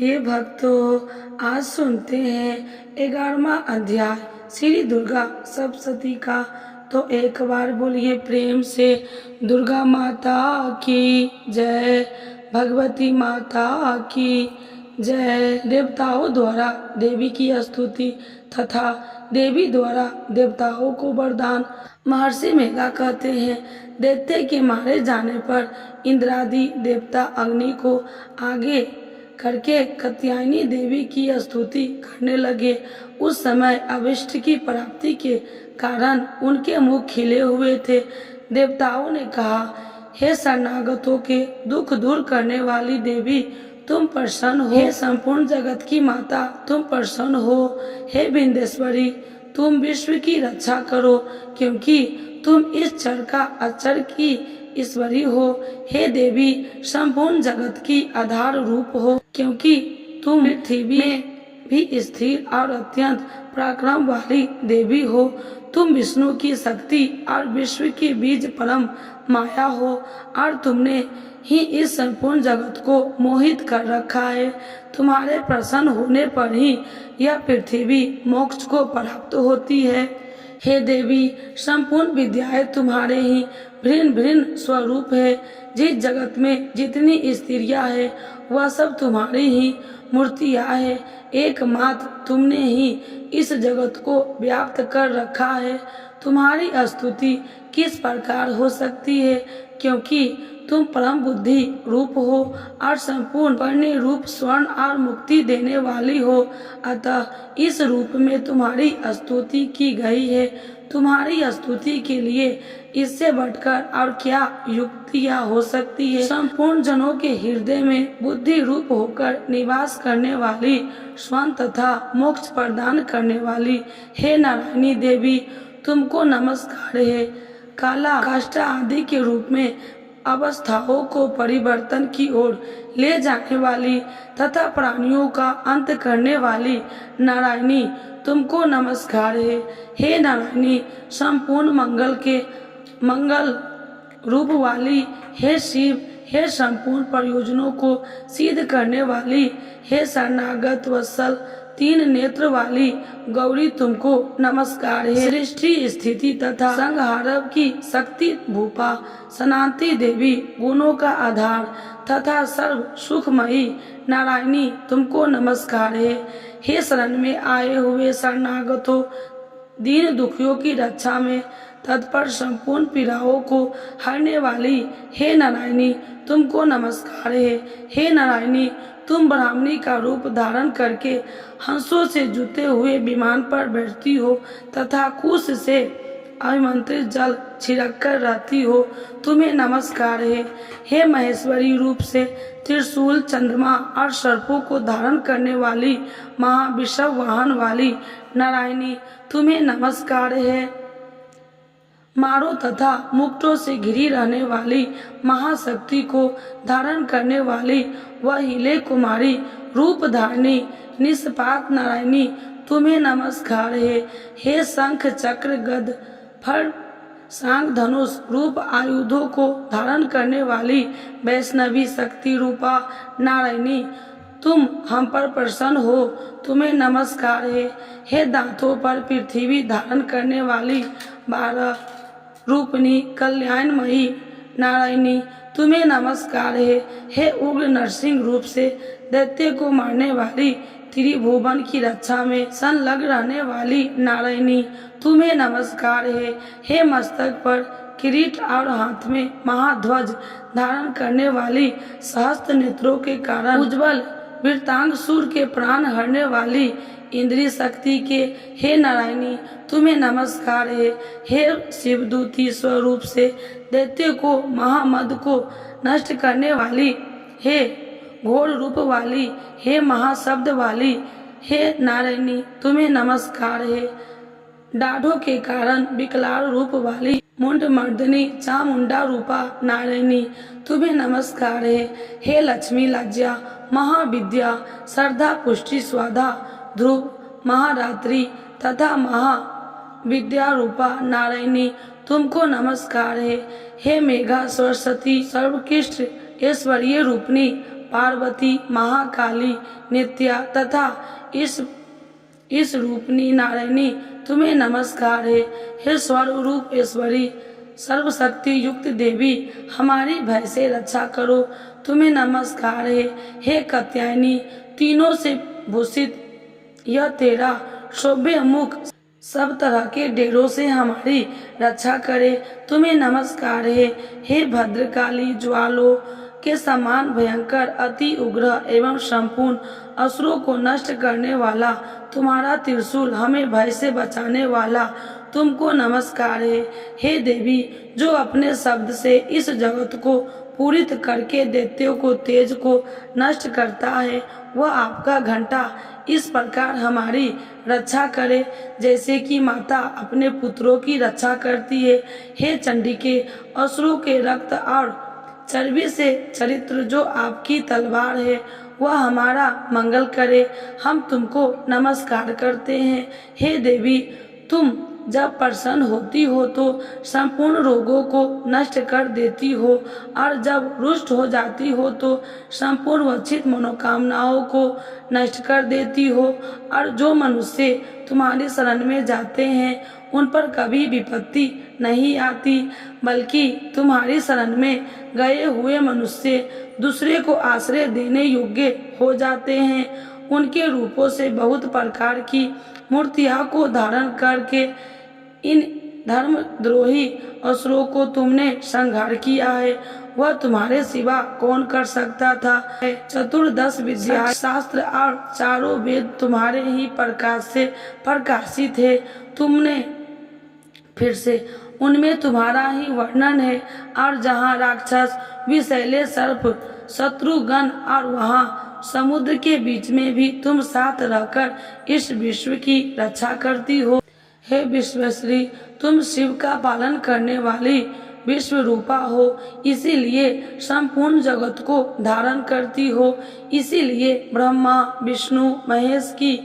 हे भक्तों, आज सुनते हैं 11वां अध्याय श्री दुर्गा सप्तशती का। तो एक बार बोलिए प्रेम से दुर्गा माता की जय, भगवती माता की जय। देवताओं द्वारा देवी की स्तुति तथा देवी द्वारा देवताओं को वरदान। महर्षि मेघा कहते हैं, दैत्य के मारे जाने पर इंद्रादि देवता अग्नि को आगे करके कात्यायनी देवी की स्तुति करने लगे। उस समय अभिष्ट की प्राप्ति के कारण उनके मुख खिले हुए थे। देवताओं ने कहा, हे शरणागतों के दुख दूर करने वाली देवी, तुम प्रसन्न हो। हे संपूर्ण जगत की माता, तुम प्रसन्न हो। हे विंध्येश्वरी, तुम विश्व की रक्षा करो, क्योंकि तुम इस क्षण का अक्षर की ईश्वरी हो। हे देवी, संपूर्ण जगत की आधार रूप हो, क्योंकि तुम पृथ्वी में भी स्थिर और अत्यंत पराक्रम वाली देवी हो। तुम विष्णु की शक्ति और विश्व की बीज परम माया हो, और तुमने ही इस संपूर्ण जगत को मोहित कर रखा है। तुम्हारे प्रसन्न होने पर ही यह पृथ्वी मोक्ष को प्राप्त होती है। हे देवी, संपूर्ण विद्याएं तुम्हारे ही भिन्न भिन्न स्वरूप है। जिस जगत में जितनी स्त्रियां हैं, वह सब तुम्हारी ही मूर्तियां है। एकमात्र तुमने ही इस जगत को व्याप्त कर रखा है। तुम्हारी स्तुति किस प्रकार हो सकती है, क्योंकि तुम परम बुद्धि रूप हो और संपूर्ण पढ़ने रूप स्वर्ण और मुक्ति देने वाली हो। अतः इस रूप में तुम्हारी स्तुति की गई है। तुम्हारी स्तुति के लिए इससे बढ़कर और क्या युक्तियाँ हो सकती है। संपूर्ण जनों के हृदय में बुद्धि रूप होकर निवास करने वाली, स्वर्ण तथा मोक्ष प्रदान करने वाली, हे नारायणी देवी, तुमको नमस्कार है। काला काष्ठ आदि के रूप में अवस्थाओं को परिवर्तन की ओर ले जाने वाली तथा प्राणियों का अंत करने वाली नारायणी, तुमको नमस्कार है। हे नारायणी, संपूर्ण मंगल रूप वाली, हे शिव, हे संपूर्ण प्रयोजनों को सिद्ध करने वाली, हे शरणागत वत्सल तीन नेत्र वाली गौरी, तुमको नमस्कार है। सृष्टि स्थिति तथा संहारक की शक्ति भूपा सनाती देवी, गुणों का आधार तथा सर्व सुखमयी नारायणी, तुमको नमस्कार है। हे शरण में आए हुए शरणागतों, दीन दुखियों की रक्षा में तत्पर, संपूर्ण पीड़ाओं को हरने वाली, हे नारायणी, तुमको नमस्कार है। हे नारायणी, तुम ब्राह्मणी का रूप धारण करके हंसों से जुते हुए विमान पर बैठती हो तथा कुश से अभिमंत्रित जल छिड़क कर रहती हो, तुम्हें नमस्कार है। हे महेश्वरी रूप से त्रिशूल, चंद्रमा और सर्पों को धारण करने वाली, महाविषव वाहन वाली नारायणी, तुम्हें नमस्कार है। मारों तथा मुक्तों से घिरी रहने वाली, महाशक्ति को धारण करने वाली, वह हिले कुमारी रूप धारणी निष्पाप नारायणी, तुम्हें नमस्कार है। हे शंख चक्र गद फर सांग धनुष रूप आयुधों को धारण करने वाली, वैष्णवी शक्ति रूपा नारायणी, तुम हम पर प्रसन्न हो, तुम्हें नमस्कार है। हे दांतों पर पृथ्वी धारण करने वाली, 12 रूपनी कल्याणमयी नारायणी, तुम्हें नमस्कार है। हे उग्र नरसिंह रूप से दैत्य को मारने वाली, त्रिभुवन की रक्षा में संलग्न रहने वाली नारायणी, तुम्हें नमस्कार है। हे मस्तक पर किरीट और हाथ में महाध्वज धारण करने वाली, सहस्त्र नेत्रों के कारण उज्जवल वृतांग सूर के प्राण हरने वाली, इंद्रिय शक्ति के, हे नारायणी, तुम्हें नमस्कार है। हे शिवदूती स्वरूप से दैत्य को, महामद को नष्ट करने वाली, हे घोर रूप वाली, हे महाशब्द वाली, हे नारायणी, तुम्हें नमस्कार है। दाढ़ों के कारण विकराल रूप वाली, मुंड मर्दनी चामुंडा रूपा नारायणी, तुम्हें नमस्कार है। हे लक्ष्मी लज्जा, महाविद्या, श्रद्धा, पुष्टि, स्वाधा, ध्रुव, महारात्रि तथा महाविद्या रूपा नारायणी, तुमको नमस्कार है। हे मेघा सरस्वती, सर्वोत्कृष्ट ऐश्वर्य रूपनी पार्वती, महाकाली, नित्या तथा इस रूपनी नारायणी तुम्हें नमस्कार है। हे स्वर्ग रूप ईश्वरी, सर्वशक्ति युक्त देवी, हमारी भय से रक्षा करो, तुम्हें नमस्कार है। हे कात्यायनी, तीनों से भूषित यह तेरा शोभ्य मुख सब तरह के डेरों से हमारी रक्षा करे, तुम्हें नमस्कार है। हे भद्रकाली, ज्वालों के समान भयंकर, अति उग्र एवं संपूर्ण असुरों को नष्ट करने वाला तुम्हारा त्रिशूल हमें भय से बचाने वाला, तुमको नमस्कार है। हे देवी, जो अपने शब्द से इस जगत को पूरित करके दैत्यों को तेज को नष्ट करता है, वह आपका घंटा इस प्रकार हमारी रक्षा करे जैसे कि माता अपने पुत्रों की रक्षा करती है। हे चंडिके, असुरों के रक्त और चर्बी से चरित्र जो आपकी तलवार है, वह हमारा मंगल करे, हम तुमको नमस्कार करते हैं। हे देवी, तुम जब प्रसन्न होती हो तो संपूर्ण रोगों को नष्ट कर देती हो, और जब रुष्ट हो जाती हो तो संपूर्ण वांछित मनोकामनाओं को नष्ट कर देती हो, और जो मनुष्य तुम्हारी शरण में जाते हैं उन पर कभी विपत्ति नहीं आती, बल्कि तुम्हारी शरण में गए हुए मनुष्य दूसरे को आश्रय देने योग्य हो जाते हैं। उनके रूपों से बहुत प्रकार की मूर्तियों को धारण करके इन धर्मद्रोही असुरों को तुमने संहार किया है, वह तुम्हारे सिवा कौन कर सकता था। चतुर्दश विद्या शास्त्र और चारों वेद तुम्हारे ही प्रकाश से प्रकाशित है, तुमने फिर से उनमें तुम्हारा ही वर्णन है। और जहाँ राक्षस, विषैले सर्प, शत्रुगण और वहाँ समुद्र के बीच में भी तुम साथ रहकर इस विश्व की रक्षा करती हो। हे विश्वश्री, तुम शिव का पालन करने वाली विश्व रूपा हो, इसीलिए संपूर्ण जगत को धारण करती हो, इसीलिए ब्रह्मा विष्णु महेश की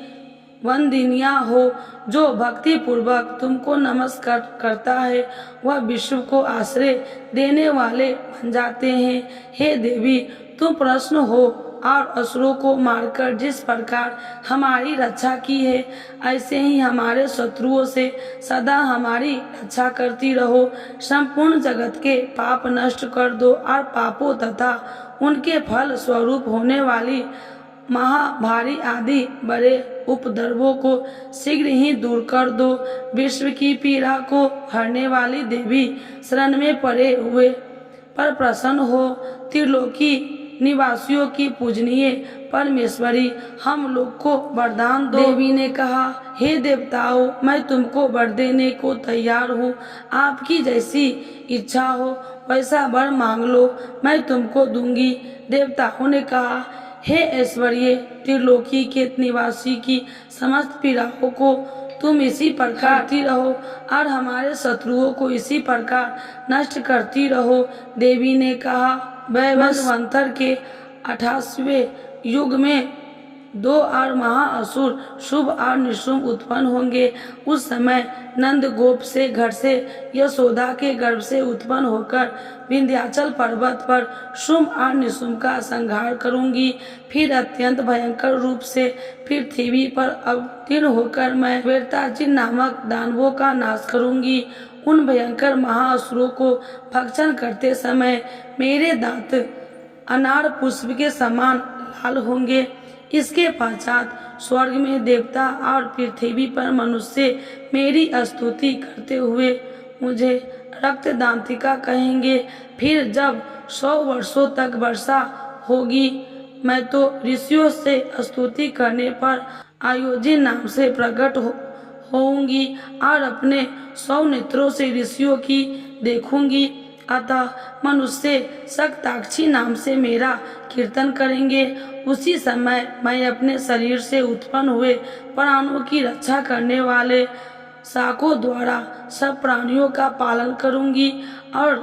वंदनीया हो। जो भक्ति पूर्वक तुमको नमस्कार करता है वह विश्व को आश्रय देने वाले बन जाते हैं। हे देवी, तुम प्रसन्न हो और असुरों को मारकर जिस प्रकार हमारी रक्षा की है, ऐसे ही हमारे शत्रुओं से सदा हमारी रक्षा करती रहो। संपूर्ण जगत के पाप नष्ट कर दो और पापों तथा उनके फल स्वरूप होने वाली महाभारी आदि बड़े उपद्रवों को शीघ्र ही दूर कर दो। विश्व की पीड़ा को हरने वाली देवी, शरण में पड़े हुए पर प्रसन्न हो। त्रिलोकी निवासियों की पूजनीय परमेश्वरी, हम लोग को वरदान दो। देवी ने कहा, हे देवताओं, मैं तुमको वर देने को तैयार हूँ, आपकी जैसी इच्छा हो वैसा वर मांग लो, मैं तुमको दूंगी। देवताओं ने कहा, हे ऐश्वर्य त्रिलोकी के निवासी की समस्त पीड़ाओं को तुम इसी प्रकार करती रहो और हमारे शत्रुओं को इसी प्रकार नष्ट करती रहो। देवी ने कहा, वैवस्वंतर के 88वें युग में 2 और महाअसुर शुभ और निशुंभ उत्पन्न होंगे। उस समय नंद गोप से घर से यशोदा के गर्भ से उत्पन्न होकर विंध्याचल पर्वत पर शुंभ और निशुंभ का संहार करूंगी। फिर अत्यंत भयंकर रूप से पृथ्वी पर अवतीर्ण होकर मैं वेरताचिन नामक दानवों का नाश करूंगी। उन भयंकर महाअसुरों को भक्षण करते समय मेरे दांत अनार पुष्प के समान लाल होंगे। इसके पश्चात स्वर्ग में देवता और पृथ्वी पर मनुष्य मेरी स्तुति करते हुए मुझे रक्तदांतिका कहेंगे। फिर जब 100 वर्षों तक वर्षा होगी, मैं तो ऋषियों से स्तुति करने पर आयोजिन नाम से प्रकट होऊंगी और अपने 100 नेत्रों से ऋषियों की देखूंगी। अतः मनुष्य शक्ताक्षी नाम से मेरा कीर्तन करेंगे। उसी समय मैं अपने शरीर से उत्पन्न हुए प्राणों की रक्षा करने वाले शाकों द्वारा सब प्राणियों का पालन करूंगी और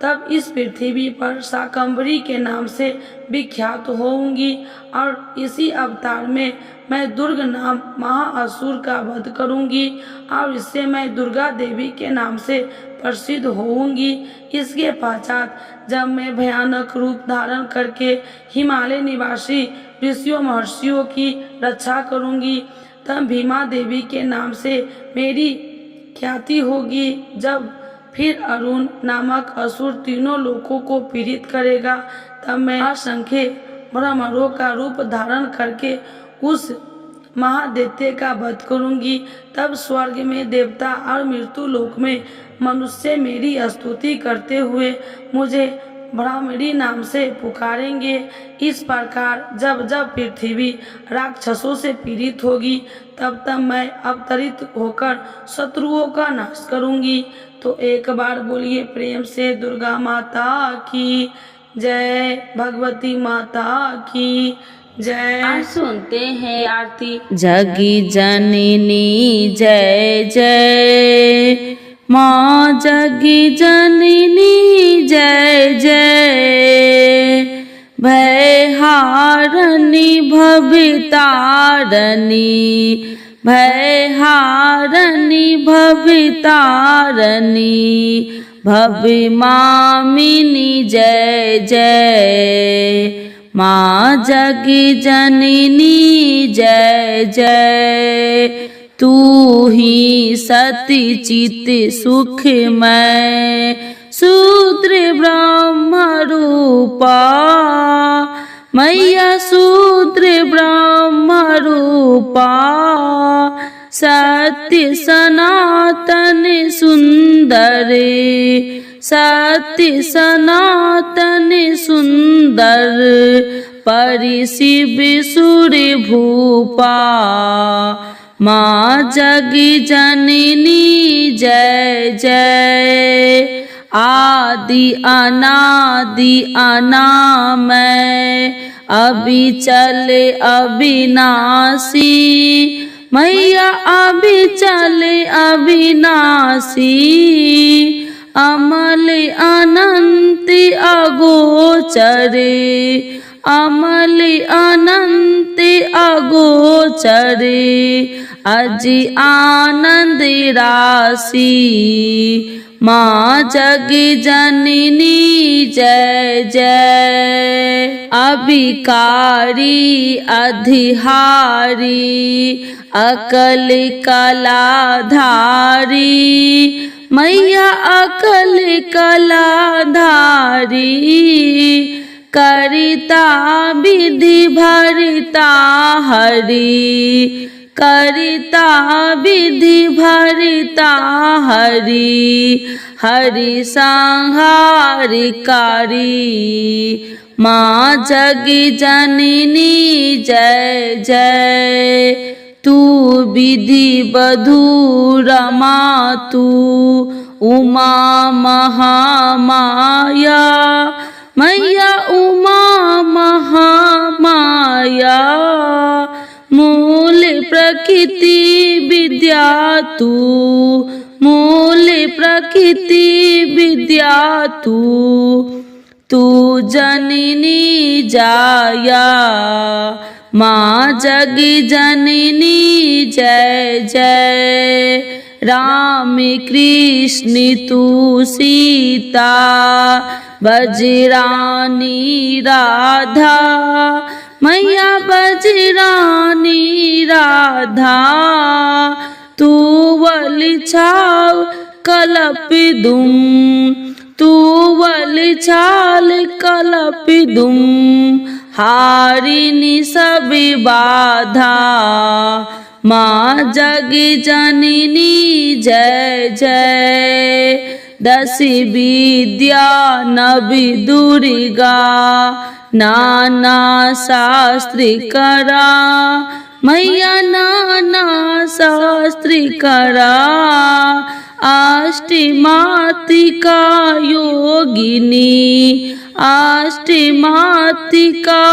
तब इस पृथ्वी पर शाकंभरी के नाम से विख्यात होऊंगी और इसी अवतार में मैं दुर्ग नाम महाअसुर का वध करूंगी और इससे मैं दुर्गा देवी के नाम से प्रसिद्ध होऊंगी। इसके पश्चात जब मैं भयानक रूप धारण करके हिमालय निवासी ऋषियों महर्षियों की रक्षा करूंगी, तब भीमा देवी के नाम से मेरी ख्याति होगी। जब फिर अरुण नामक असुर तीनों लोगों को पीड़ित करेगा, तब मैं असंख्य ब्रह्मणों का रूप धारण करके उस महादैत्य का वध करूंगी। तब स्वर्ग में देवता और मृत्यु लोक में मनुष्य मेरी स्तुति करते हुए मुझे ब्राह्मणी नाम से पुकारेंगे। इस प्रकार जब जब पृथ्वी राक्षसों से पीड़ित होगी, तब तब मैं अवतरित होकर शत्रुओं का नाश करूंगी। तो एक बार बोलिए प्रेम से दुर्गा माता की जय, भगवती माता की जय। आज सुनते हैं आरती। जगी जननी जय जय, माँ जगी जननी जय जय, भयहारिणी भवतारिणी, भयहारिणी भवतारिणी, भव्य मामिनी जय जय, माँ जगी जननी जय जय। तू ही सती चित सुखमय, शूद्र ब्रह्म रूपा, मैया शूद्र ब्रह्म रूपा, सत्य सनातन सुंदर, सत्य सनातन सुंदर, परि शिव सुर भूपा, माँ जगी जननी जय जय। आदि अनादि अनामय, अविचल अविनाशी, मैया अविचल अविनाशी, अमल अनंत अगोचर, अमल अनंत अगोचर, अजि आनंद राशि, माँ जगी जननी जय जय। अभिकारी अधिहारी, अकल कलाधारी, मैया अकल कलाधारी, करिता विधि भरिता हरि, करिता विधि भरिता हरि, हरि संहारकारी, माँ जगी जननी जय जय। तू विधि बधू रमा तू, उमा महामाया, मैया उमा महामाया, मूल प्रकृति विद्या तू, मूल प्रकृति विद्या तू, तू जननी जाया, माँ जगी जननी जय जय। राम कृष्ण तू सीता, बजरानी राधा, मैया बजरानी राधा, तू वल छाव कलप दुम, तू वल छाल कलप दुम, हारिनी सब बाधा, माँ जगी जननी जय जय। दस विद्या नव दुर्गा, नाना शास्त्र करा, मैया नाना शास्त्र करा, अष्टमातिका योगिनी, अष्टमातिका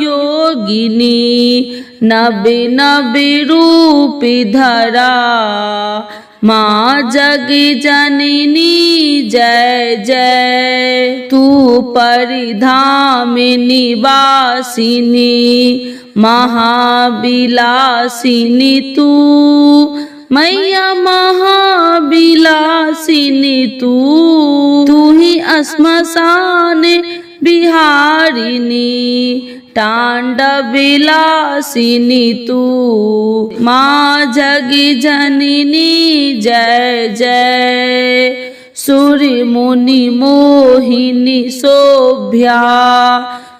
योगिनी, नब नब रूप धरा, माँ जगी जननी जय जय। तू परिधाम निवासिनी महाविलासिनी तू, मैया महाविलासिनी तू ही श्मशान बिहारिणी तांडविलासिनी तू। माँ जगी जननी जय जय। सूर्य मुनि मोहिनी शोभ्या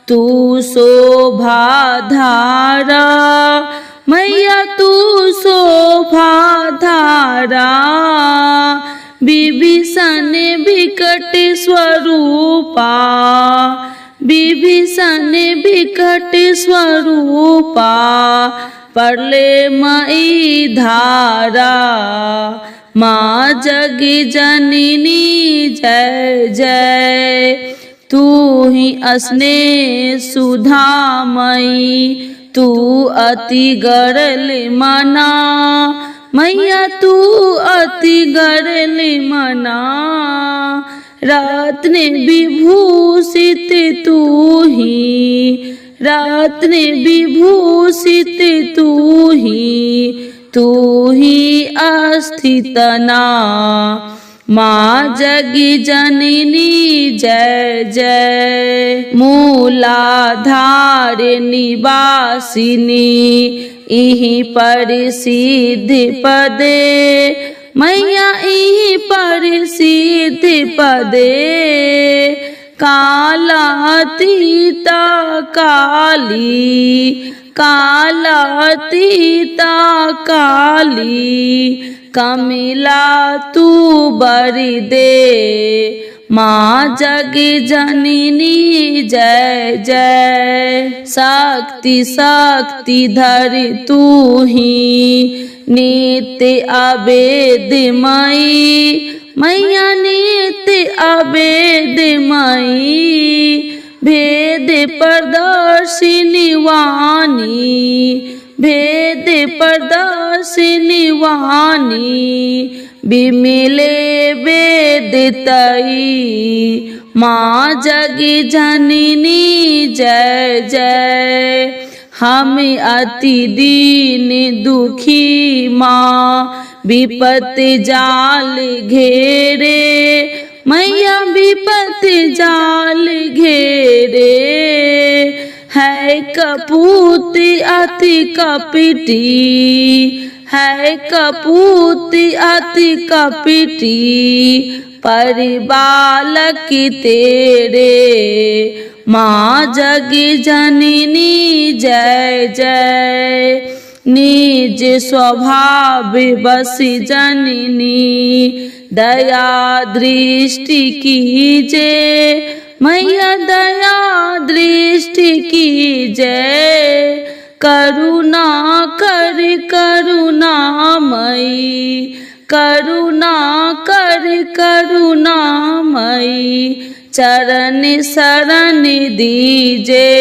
तू शोभा धारा, मैया तू शोभा धारा। विभीषण विकट स्वरूपा, विभीषण विकट स्वरूपा, प्रलयमयी धारा। माँ जगी जननी जय जय। तू ही स्नेह सुधामयी तू अति गरल मना, मैया तू अति गरल मना। रत्न विभूषित तू ही, रत्न विभूषित तू ही अस्थितना। माँ जगी जननी जय जय। मूलाधार निवासिनी इहि परिसिद्ध पदे, मैया इहि परिसिद्ध पदे। कालातीता काली, कालातीता काली, कमिला तू बरि दे। माँ जगी जननी जय जय। शक्ति शक्ति धर तू ही नित्य अवेदमयी, मैया नित्य अवेदमयी। भेद प्रदर्शिनी वाणी, भेद प्रदर्शिनी वाणी। विमिले वेदितई माँ जगी जननी जय जय। हम अति दीन दुखी माँ विपत्ति जाल घेरे, मैया विपत्ति जाल घेरे। है कपूत अति कपटी, है कपूत अति कपटी, परिबालक तेरे। माँ जगी जननी जय जय। निज स्वभाव बस जननी दया दृष्टि कीजे, मैया दया दृष्टि कीजे। करुणा कर करुणामयी, करुणा कर करुणामयी। चरण शरण दीजे।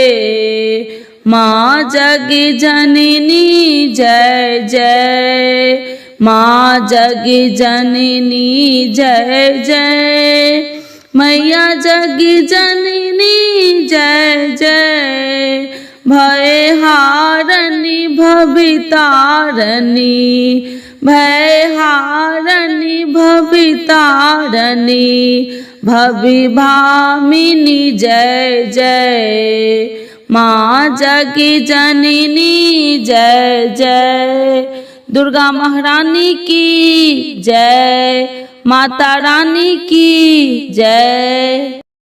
माँ जगी जननी जय जय। माँ जगी जननी जय जय। मैया जगी जननी जय जय। भय हारनी भवितारणी, भय हारनी भवितारणी। भविभामिनी जय जय। माँ जगी जननी जय जय। दुर्गा महारानी की जय, माता रानी की जय।